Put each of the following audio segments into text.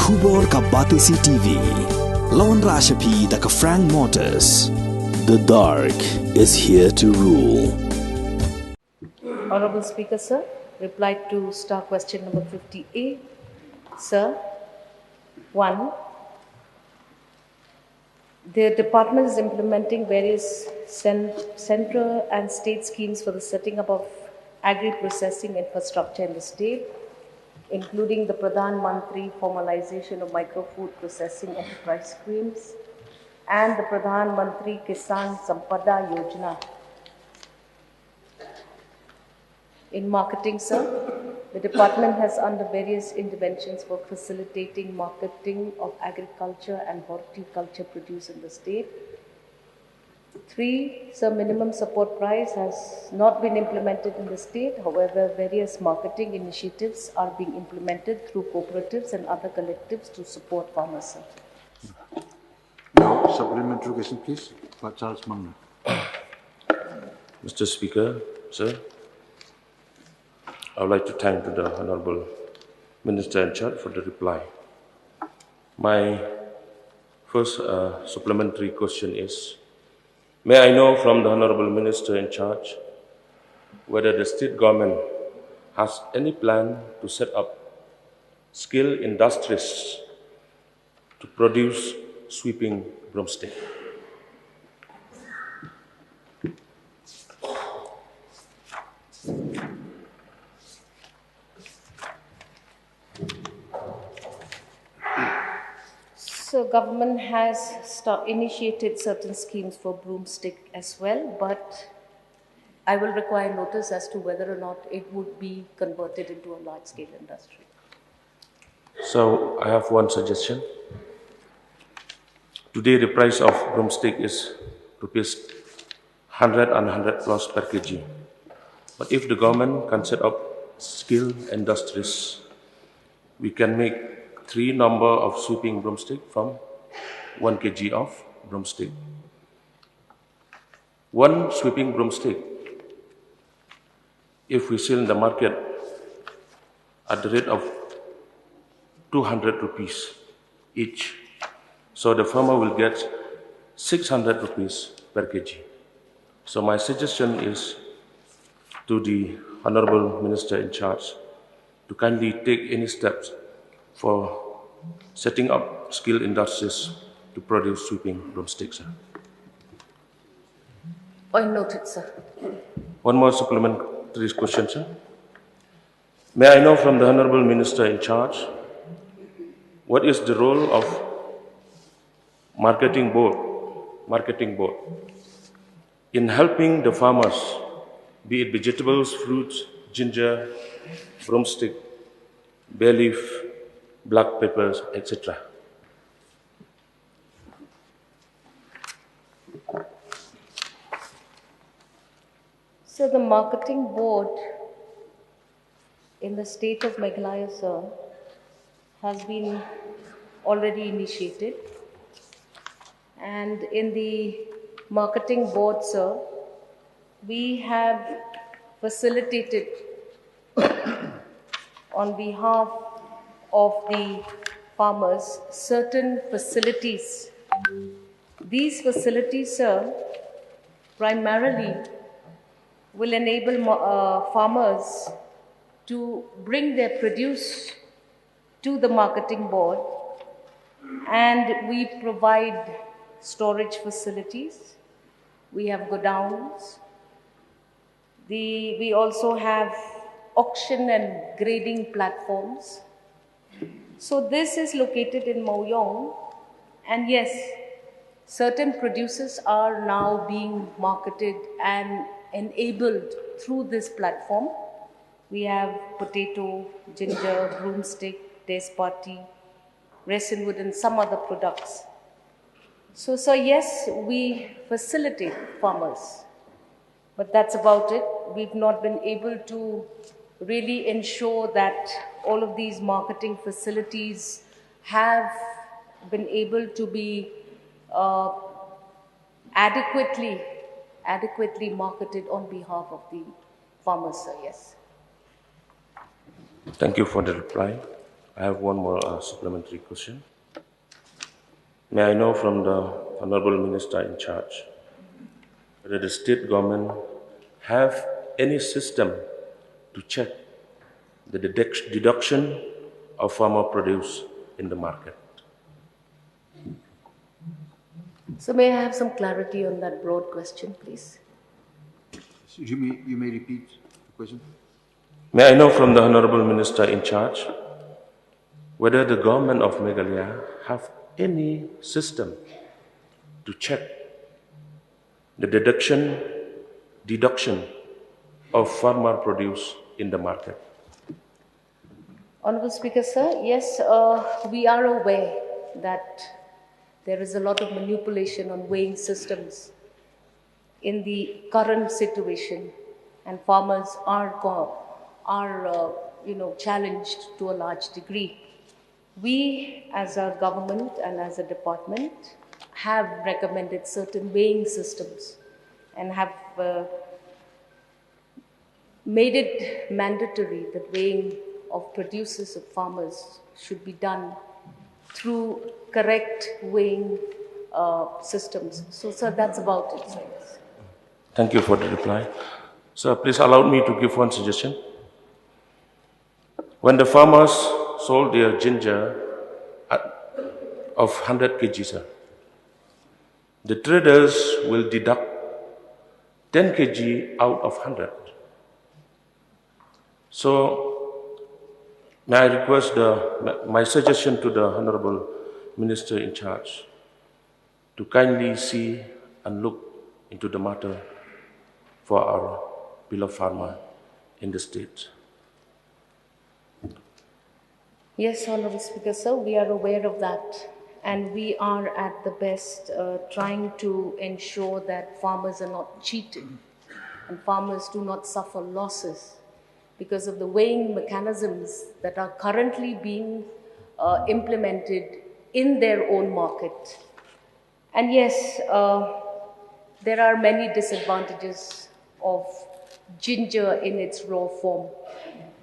Kubor ka Batisi TV. Lawan Rashapi da ka Frank Motors. The dark is here to rule. Honorable Speaker, sir, reply to star question number 50A. Sir, 1. The department is implementing various central and state schemes for the setting up of agri-processing infrastructure in the state, including the Pradhan Mantri formalization of micro-food processing enterprise schemes and the Pradhan Mantri Kisan Sampada Yojana. In marketing, sir, the department has under various interventions for facilitating marketing of agriculture and horticulture produce in the state. 3, sir, minimum support price has not been implemented in the state. However, various marketing initiatives are being implemented through cooperatives and other collectives to support farmers, sir. Now, supplementary question, please. Charles Marngar. Mr. Speaker, sir, I would like to thank the Honorable Minister in charge for the reply. My first supplementary question is, may I know from the Honorable Minister in charge whether the state government has any plan to set up skill industries to produce sweeping broomstick? So government has initiated certain schemes for broomstick as well, but I will require notice as to whether or not it would be converted into a large-scale industry. So I have one suggestion. Today the price of broomstick is rupees 100 and 100 plus per kg. But if the government can set up skill industries, we can make 3 number of sweeping broomstick from 1 kg of broomstick. 1 sweeping broomstick, if we sell in the market at the rate of 200 rupees each, so the farmer will get 600 rupees per kg. So my suggestion is to the Honorable Minister in charge to kindly take any steps for setting up skill industries to produce sweeping broomsticks, sir. Point noted, sir. One more supplementary question, sir. May I know from the Honorable Minister in charge, what is the role of marketing board in helping the farmers, be it vegetables, fruits, ginger, broomstick, bay leaf, black peppers, etc.? So the marketing board in the state of Meghalaya, sir, has been already initiated. And in the marketing board, sir, we have facilitated on behalf of the farmers certain facilities. These facilities, sir, primarily will enable farmers to bring their produce to the marketing board, and we provide storage facilities. We have godowns. We also have auction and grading platforms. So this is located in Mauyong, and yes, certain producers are now being marketed and enabled through this platform. We have potato, ginger, broomstick, tezpati, resinwood, and some other products. So, yes, we facilitate farmers, but that's about it. We've not been able to really ensure that all of these marketing facilities have been able to be adequately marketed on behalf of the farmers, sir. Yes. Thank you for the reply. I have one more supplementary question. May I know from the Honorable Minister in charge whether the state government have any system to check the deduction of farmer produce in the market? So may I have some clarity on that broad question, please? So you may repeat the question. May I know from the Honorable Minister in charge whether the government of Meghalaya have any system to check the deduction of farmer produce in the market? Honorable Speaker, sir, yes, we are aware that there is a lot of manipulation on weighing systems in the current situation, and farmers are challenged to a large degree. We, as a government and as a department, have recommended certain weighing systems and have made it mandatory that weighing of produces of farmers should be done through correct weighing systems. So, sir, that's about it, sir. Thank you for the reply. Sir, please allow me to give one suggestion. When the farmers sold their ginger of 100 kg, sir, the traders will deduct 10 kg out of 100. So, may I request my suggestion to the Honorable Minister in charge to kindly see and look into the matter for our beloved farmer in the state. Yes, Honorable Speaker, sir, we are aware of that, and we are at the best trying to ensure that farmers are not cheated and farmers do not suffer losses because of the weighing mechanisms that are currently being implemented in their own market. And yes, there are many disadvantages of ginger in its raw form.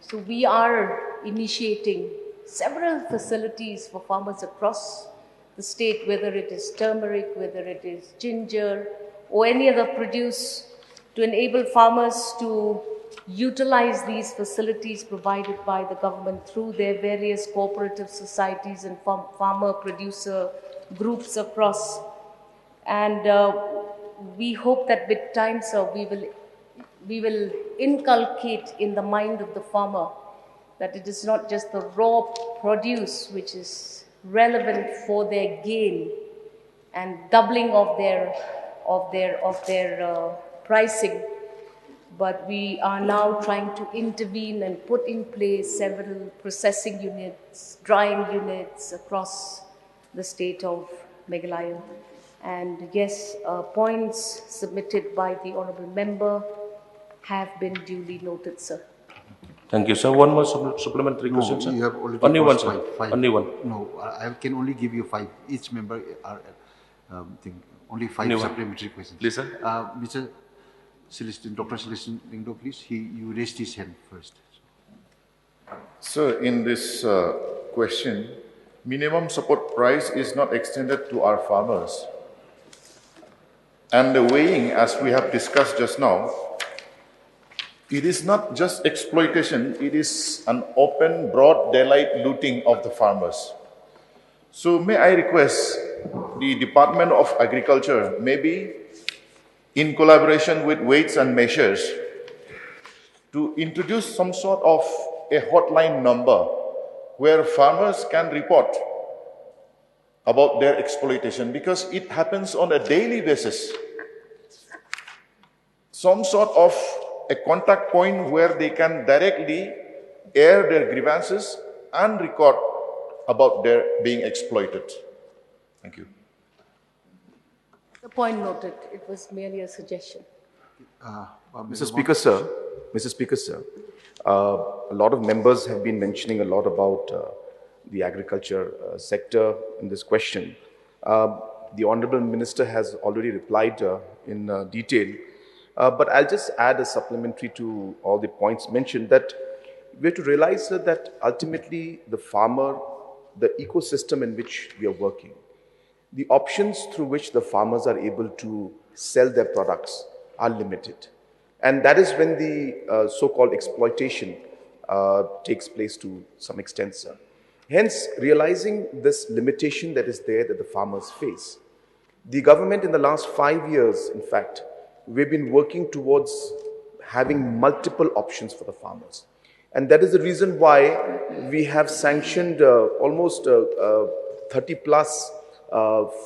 So we are initiating several facilities for farmers across the state, whether it is turmeric, whether it is ginger, or any other produce, to enable farmers to utilize these facilities provided by the government through their various cooperative societies and farmer producer groups across. And we hope that with time, sir, we will inculcate in the mind of the farmer that it is not just the raw produce which is relevant for their gain and doubling of their pricing, but we are now trying to intervene and put in place several processing units, drying units across the state of Meghalaya. And yes, points submitted by the honourable member have been duly noted, sir. Thank you, sir. One more supplementary question, sir? You have already only one, asked sir. Five. Only one. No, I can only give you 5. Each member are only 5 Only one. supplementary questions. Please, sir. Mr. Celestine, Dr. Celestine Lindo, please. You raised his hand first. Sir, in this question, minimum support price is not extended to our farmers. And the weighing, as we have discussed just now, it is not just exploitation, it is an open, broad daylight looting of the farmers. So may I request the Department of Agriculture, maybe in collaboration with Weights and Measures, to introduce some sort of a hotline number where farmers can report about their exploitation, because it happens on a daily basis. Some sort of a contact point where they can directly air their grievances and record about their being exploited. Thank you. The point noted. It was merely a suggestion. Mr. Speaker, sir, a lot of members have been mentioning a lot about the agriculture sector in this question. The Honorable Minister has already replied in detail, but I'll just add a supplementary to all the points mentioned, that we have to realize, sir, that ultimately the farmer, the ecosystem in which we are working, the options through which the farmers are able to sell their products are limited. And that is when the so-called exploitation takes place to some extent, sir. Hence, realizing this limitation that is there that the farmers face, the government in the last 5 years, in fact, we've been working towards having multiple options for the farmers. And that is the reason why we have sanctioned almost 30 plus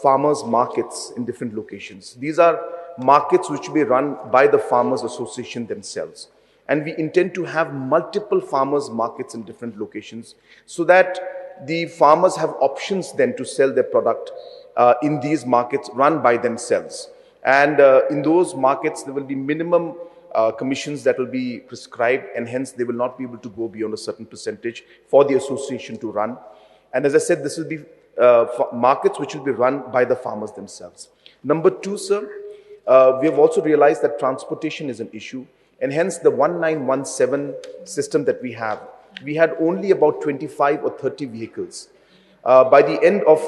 farmers markets in different locations. These are markets which will be run by the Farmers Association themselves. And we intend to have multiple farmers markets in different locations so that the farmers have options then to sell their product in these markets run by themselves. And in those markets, there will be minimum commissions that will be prescribed, and hence they will not be able to go beyond a certain percentage for the association to run. And as I said, this will be markets which will be run by the farmers themselves. Number two, sir, we have also realized that transportation is an issue, and hence the 1917 system that we have, we had only about 25 or 30 vehicles. By the end of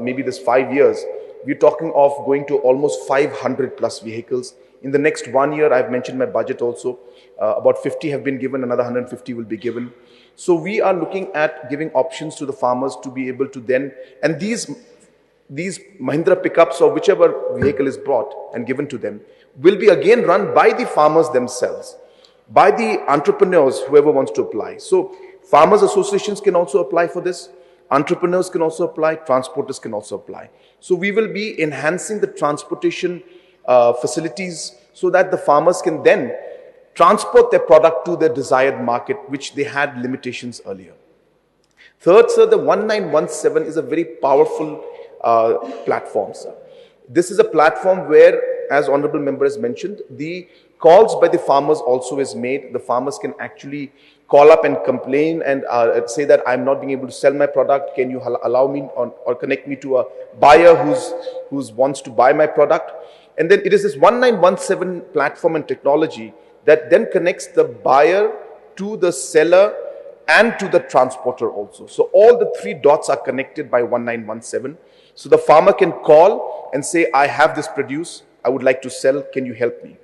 maybe this 5 years, we're talking of going to almost 500 plus vehicles. In the next 1 year, I've mentioned my budget also, about 50 have been given, another 150 will be given. So we are looking at giving options to the farmers to be able to then, and these Mahindra pickups or whichever vehicle is brought and given to them will be again run by the farmers themselves, by the entrepreneurs, whoever wants to apply. So farmers associations can also apply for this, entrepreneurs can also apply, transporters can also apply. So we will be enhancing the transportation facilities so that the farmers can then transport their product to their desired market, which they had limitations earlier. Third, sir, the 1917 is a very powerful platform, sir. This is a platform where, as Honorable Member has mentioned, the calls by the farmers also is made. The farmers can actually call up and complain and say that I'm not being able to sell my product. Can you allow me or connect me to a buyer who wants to buy my product? And then it is this 1917 platform and technology that then connects the buyer to the seller and to the transporter also. So all the three dots are connected by 1917. So the farmer can call and say, I have this produce, I would like to sell, can you help me?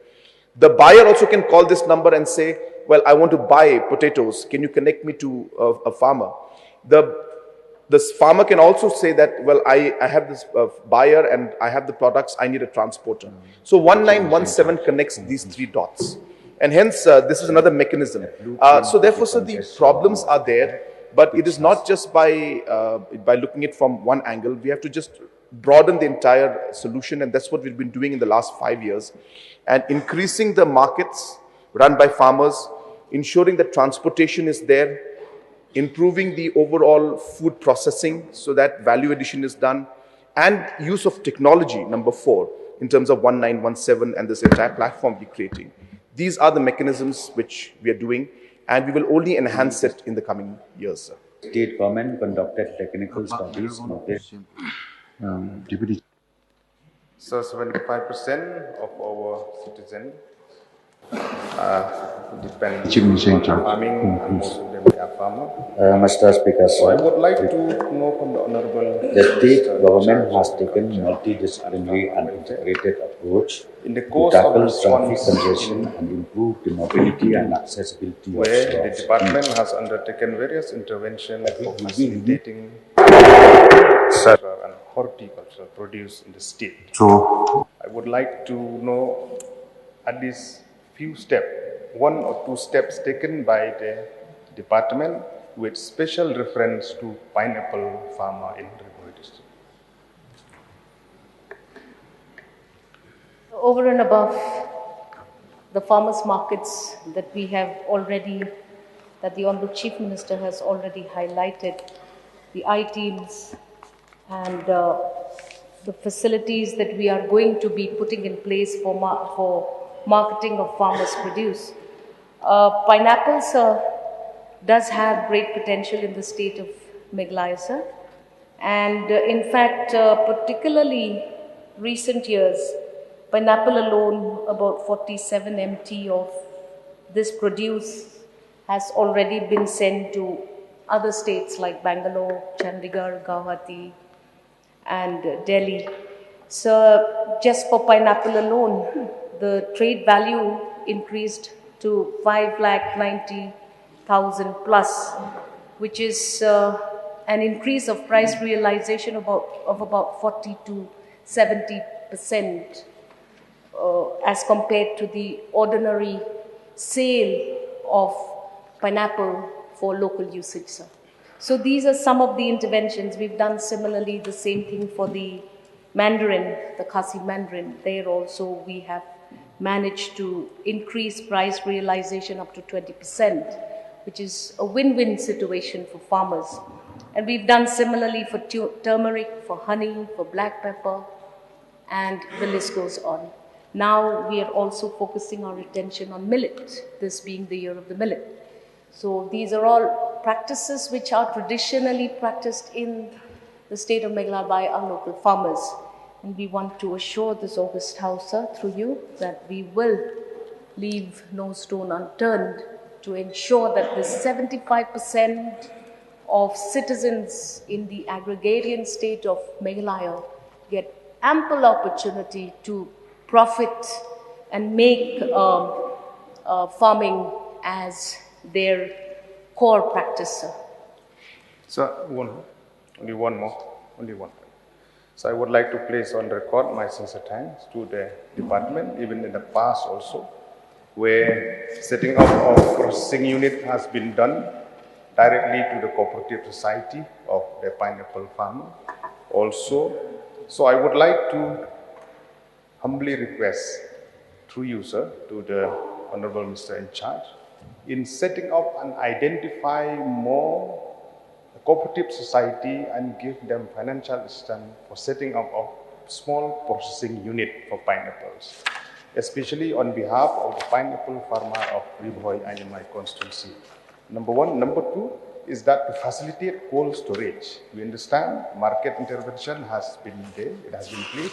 The buyer also can call this number and say, well, I want to buy potatoes, can you connect me to a farmer? This farmer can also say that, well, I have this buyer and I have the products, I need a transporter. So 1917 connects these three dots. And hence, this is another mechanism. So therefore, sir, the problems are there, but it is not just by looking at it from one angle. We have to just broaden the entire solution, and that's what we've been doing in the last 5 years. And increasing the markets run by farmers, ensuring that transportation is there, improving the overall food processing so that value addition is done, and use of technology, number 4, in terms of 1917 and this entire platform we're creating. These are the mechanisms which we are doing, and we will only enhance it in the coming years, sir. State government conducted technical studies. Deputy. So 75% of our citizens depend on farming, and most of them are farmers. Mr. Speaker, So I sir, would like to know from the Honorable the state government has taken multidisciplinary and integrated approach in the to course of tackle traffic response congestion and improve the mobility and accessibility of where the stores. department has undertaken various interventions for facilitating and horticultural produce in the state. So, I would like to know at least few steps, 1 or 2 steps taken by the department with special reference to pineapple farmer in Dorbar district. Over and above the farmers' markets that we have already, that the Honorable Chief Minister has already highlighted, the I-teams and the facilities that we are going to be putting in place for marketing of farmers' produce. Pineapples does have great potential in the state of Meghalaya, sir. And in fact, particularly recent years, pineapple alone, about 47 MT of this produce has already been sent to other states like Bangalore, Chandigarh, Guwahati, and Delhi. So just for pineapple alone, the trade value increased to 5,90,000 plus, which is an increase of price realization of about 40 to 70% as compared to the ordinary sale of pineapple for local usage, sir. So these are some of the interventions. We've done similarly the same thing for the mandarin, the Khasi mandarin. There also we have managed to increase price realization up to 20%, which is a win-win situation for farmers. And we've done similarly for turmeric, for honey, for black pepper, and the list goes on. Now we are also focusing our attention on millet, this being the year of the millet. So these are all practices which are traditionally practiced in the state of Meghalaya by our local farmers. And we want to assure this august house, sir, through you, that we will leave no stone unturned to ensure that the 75% of citizens in the agrarian state of Meghalaya get ample opportunity to profit and make farming as their core practice, sir. So, only one more. So I would like to place on record my sincere thanks to the department, even in the past also, where setting up of processing unit has been done directly to the cooperative society of the pineapple farmer also. So I would like to humbly request through you, sir, to the Honorable Mr. in charge, in setting up and identify more cooperative society and give them financial assistance for setting up a small processing unit for pineapples, especially on behalf of the pineapple farmer of Riboy and in my constituency. Number one. Number two is that to facilitate cold storage. We understand market intervention has been there, it has been played.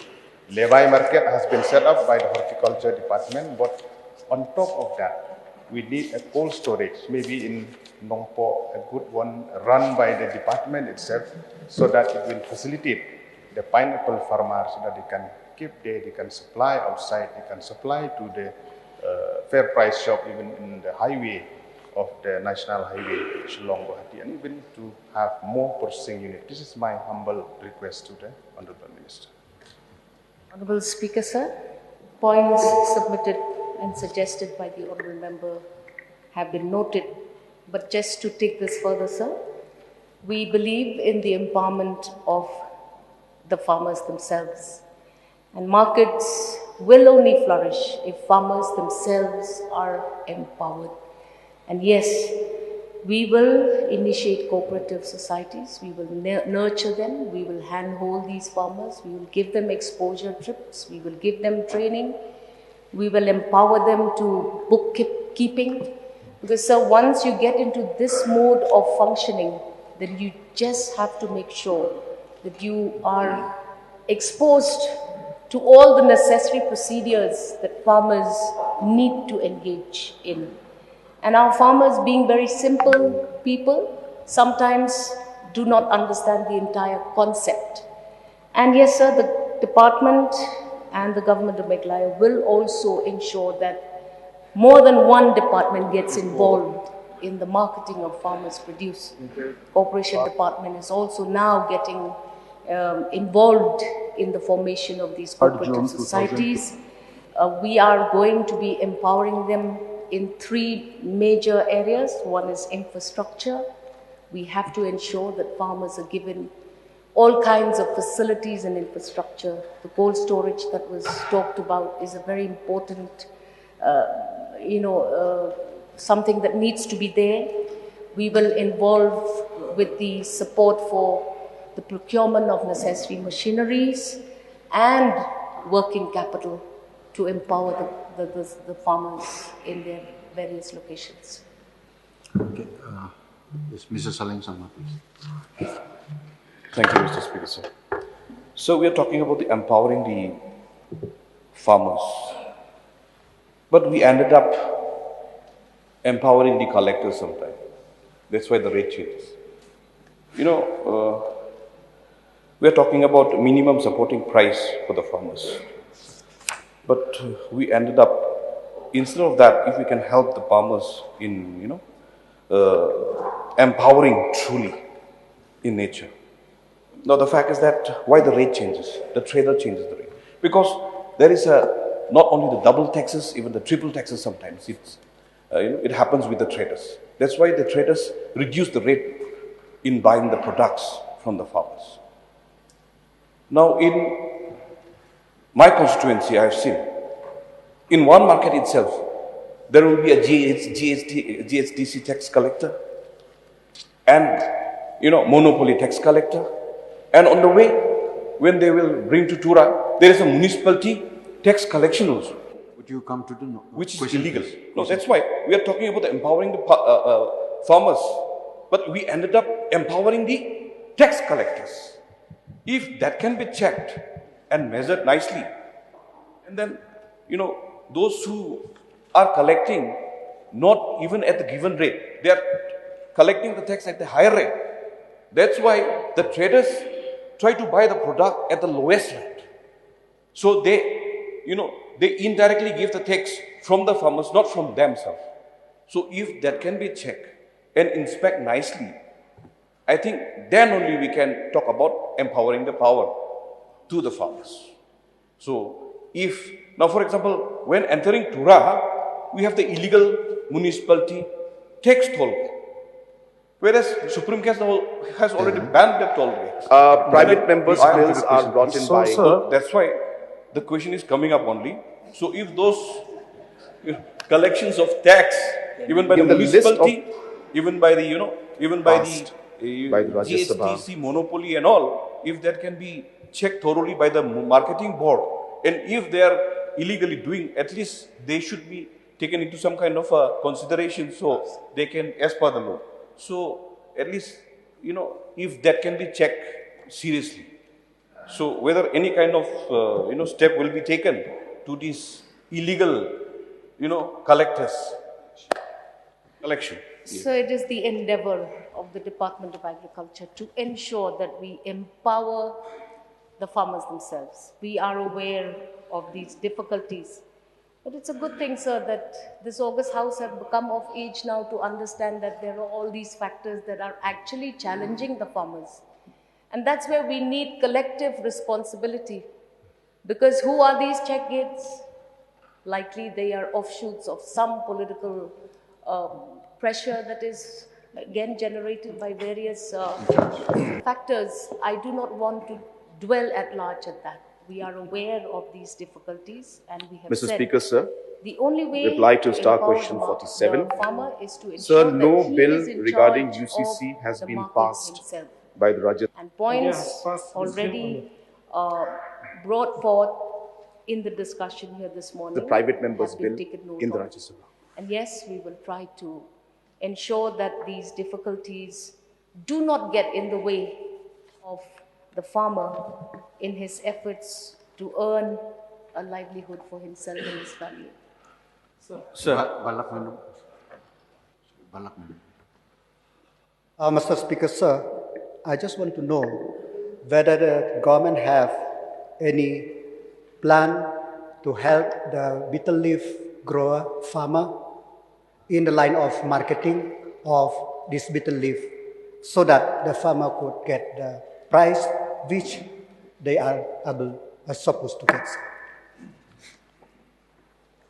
Levy market has been set up by the horticulture department, but on top of that, we need a cold storage, maybe in Nongpo, a good one run by the department itself, so that it will facilitate the pineapple farmers so that they can keep there, they can supply outside, they can supply to the fair price shop, even in the highway of the national highway, Shillong Guwahati, and even to have more processing unit. This is my humble request to the Honorable Minister. Honorable Speaker, sir, points submitted and suggested by the Honorable Member have been noted. But just to take this further, sir, we believe in the empowerment of the farmers themselves. And markets will only flourish if farmers themselves are empowered. And yes, we will initiate cooperative societies, we will nurture them, we will handhold these farmers, we will give them exposure trips, we will give them training, we will empower them to bookkeeping. Because sir, once you get into this mode of functioning, then you just have to make sure that you are exposed to all the necessary procedures that farmers need to engage in. And our farmers, being very simple people, sometimes do not understand the entire concept. And yes, sir, the department and the government of Meghalaya will also ensure that more than one department gets involved in the marketing of farmers' produce. Corporation department is also now getting involved in the formation of these cooperative societies. We are going to be empowering them in three major areas. One is infrastructure. We have to ensure that farmers are given all kinds of facilities and infrastructure. The cold storage that was talked about is a very important, something that needs to be there. We will involve with the support for the procurement of necessary machineries and working capital to empower the farmers in their various locations. Okay. Yes, Mr. Saleng Sama, please. Thank you, Mr. Speaker, sir. So we are talking about the empowering the farmers, but we ended up empowering the collectors sometimes. That's why the rate changes. You know, we are talking about minimum supporting price for the farmers. But we ended up, instead of that, if we can help the farmers in, empowering truly in nature. Now the fact is that why the rate changes, the trader changes the rate. Because there is not only the double taxes, even the triple taxes sometimes. It happens with the traders. That's why the traders reduce the rate in buying the products from the farmers. Now in my constituency, I have seen, in one market itself, there will be a GSTC tax collector and, monopoly tax collector. And on the way, when they will bring to Tura, there is a municipality tax collection also. Would you come to the which is question, illegal. please? No, that's why we are talking about empowering the farmers, but we ended up empowering the tax collectors. If that can be checked and measured nicely, and then, those who are collecting not even at the given rate, they are collecting the tax at the higher rate. That's why the traders try to buy the product at the lowest rate. So they indirectly give the tax from the farmers, not from themselves. So if that can be checked and inspect nicely, I think then only we can talk about empowering the power to the farmers. So now for example, when entering Tura, we have the illegal municipality tax toll. Whereas Supreme Court has already banned the toll rates. Private members' bills are brought in by... So that's why the question is coming up only. So if those collections of tax, even by the municipality, even by the, GSTC monopoly and all, if that can be checked thoroughly by the marketing board, and if they are illegally doing, at least they should be taken into some kind of consideration so they can, as per the law. So at least, if that can be checked seriously. So whether any kind of, step will be taken to these illegal, collectors, collection. So it is the endeavor of the Department of Agriculture to ensure that we empower the farmers themselves. We are aware of these difficulties. But it's a good thing, sir, that this August House have become of age now to understand that there are all these factors that are actually challenging the farmers. And that's where we need collective responsibility. Because who are these check gates? Likely they are offshoots of some political pressure that is again generated by various factors. I do not want to dwell at large at that. We are aware of these difficulties, and we have Mr. said Speaker, sir, the only way reply to Star empower Question the 47. the farmer is to Sir, ensure no that he bill is in regarding charge UCC of has the been market passed himself. by the Rajya. And points already brought forth in the discussion here this morning. The private members' have been bill taken note in the of. Rajya Sabha. And yes, we will try to ensure that these difficulties do not get in the way of the farmer in his efforts to earn a livelihood for himself and his family. Sir. Balak Manu. Mr. Speaker, sir, I just want to know whether the government have any plan to help the betel leaf grower farmer in the line of marketing of this betel leaf so that the farmer could get the price which they are supposed to get.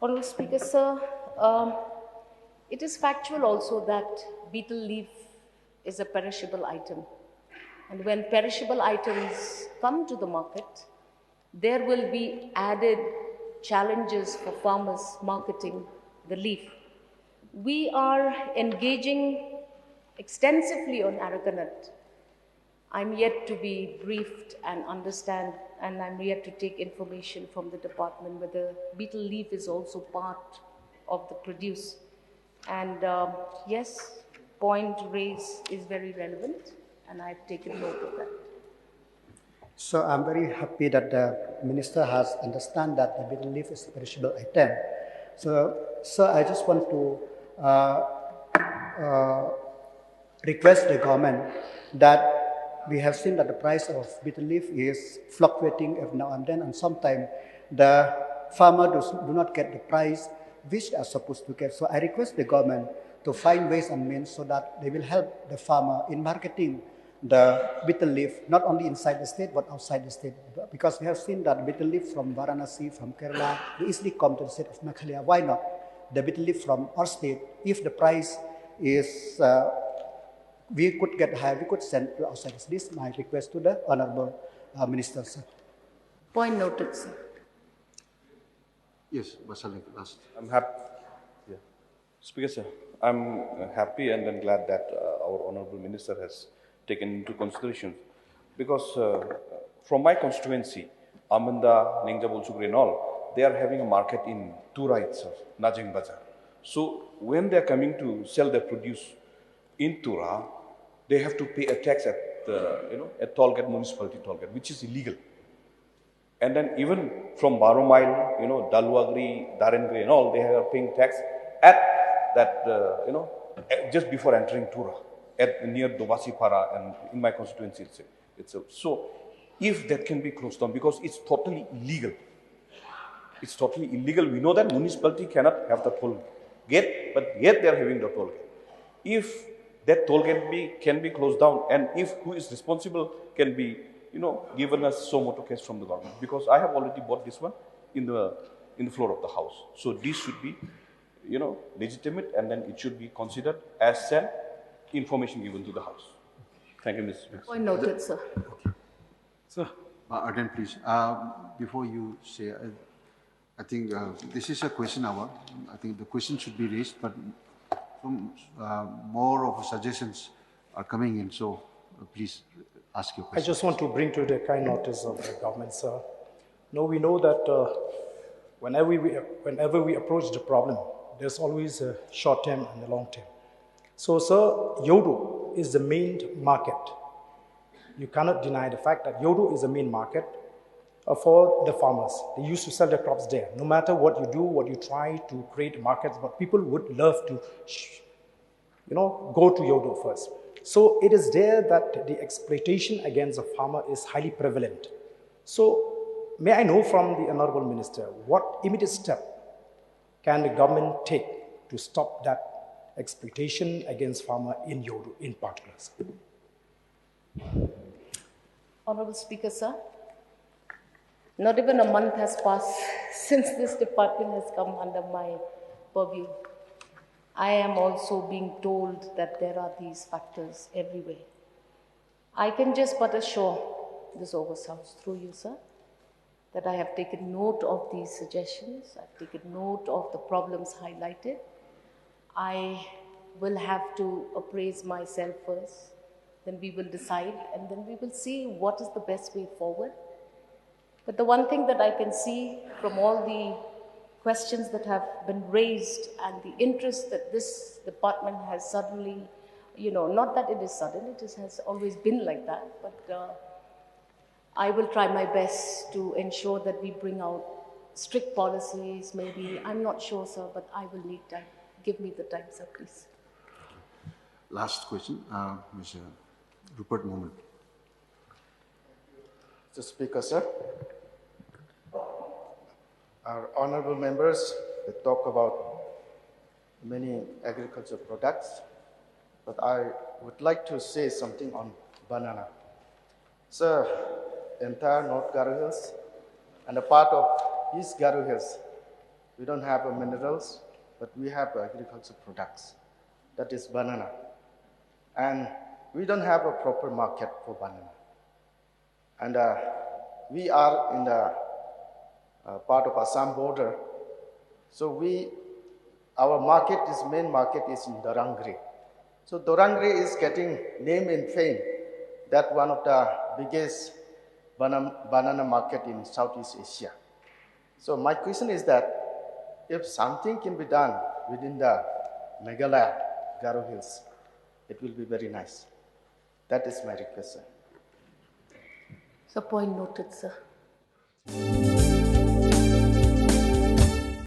Honourable Speaker, sir, it is factual also that betel leaf is a perishable item. And when perishable items come to the market, there will be added challenges for farmers marketing the leaf. We are engaging extensively on Aragonite. I'm yet to be briefed and understand, and I'm yet to take information from the department whether betel leaf is also part of the produce. And yes, point raised is very relevant, and I've taken note of that. So I'm very happy that the minister has understand that the betel leaf is a perishable item. So I just want to uh, uh, request the government that we have seen that the price of bitter leaf is fluctuating every now and then, and sometimes the farmer do not get the price which they are supposed to get. So I request the government to find ways and means so that they will help the farmer in marketing the bitter leaf, not only inside the state but outside the state. Because we have seen that bitter leaf from Varanasi, from Kerala, will easily come to the state of Meghalaya. Why not the bitter leaf from our state? If the price is we could get higher, we could send to outside. This is my request to the Honorable Minister, sir. Point noted, sir. Yes, Basalik, last. I'm happy. Yeah. Speaker, sir, I'm happy and then glad that our Honorable Minister has taken into consideration, because from my constituency, Amanda, Ningjabul Sugri and all, they are having a market in Tura itself, Najing Bazar. So when they are coming to sell their produce in Tura, they have to pay a tax at the, at tollgate, municipality tollgate, which is illegal. And then even from Baromile, Dalwagri, Darengri and all, they are paying tax at that, just before entering Tura, at near Dobasipara and in my constituency itself. So if that can be closed down, because it's totally illegal. It's totally illegal. We know that municipality cannot have the toll gate, but yet they are having the toll gate. If that toll gate can be closed down, and if who is responsible can be, given us so motor case from the government, because I have already bought this one in the floor of the house. So this should be, legitimate, and then it should be considered as an information given to the house. Thank you, Mr. Speaker. Point noted, sir. Sir. Arden, please. Before you say, I think this is a question hour. I think the question should be raised, but more of suggestions are coming in. So please ask your question. I just want to bring to the kind notice of the government, sir. No, we know that whenever we approach the problem, there's always a short term and a long term. So, sir, Yodo is the main market. You cannot deny the fact that Yodo is the main market for the farmers. They used to sell their crops there. No matter what you do, what you try to create markets, but people would love to, go to Yodo first. So it is there that the exploitation against the farmer is highly prevalent. So may I know from the Honorable Minister, what immediate step can the government take to stop that exploitation against farmer in Yodo in particular? Honorable Speaker, sir, not even a month has passed since this department has come under my purview. I am also being told that there are these factors everywhere. I can just but assure this August House through you, sir, that I have taken note of these suggestions. I've taken note of the problems highlighted. I will have to appraise myself first, then we will decide, and then we will see what is the best way forward. But the one thing that I can see from all the questions that have been raised and the interest that this department has suddenly, not that it is sudden, has always been like that, but I will try my best to ensure that we bring out strict policies, maybe. I'm not sure, sir, but I will need time. Give me the time, sir, please. Last question, Mr. Rupert Moment. Mr. Speaker, sir. Our honorable members, they talk about many agricultural products, but I would like to say something on banana. Sir, entire North Garo Hills and a part of East Garo Hills, we don't have minerals, but we have agricultural products. That is banana. And we don't have a proper market for banana. And we are in the part of Assam border. So our main market is in Dorangri. So Dorangri is getting name and fame that one of the biggest banana market in Southeast Asia. So my question is that if something can be done within the Meghalaya, Garo Hills, it will be very nice. That is my request, sir. So point noted, sir.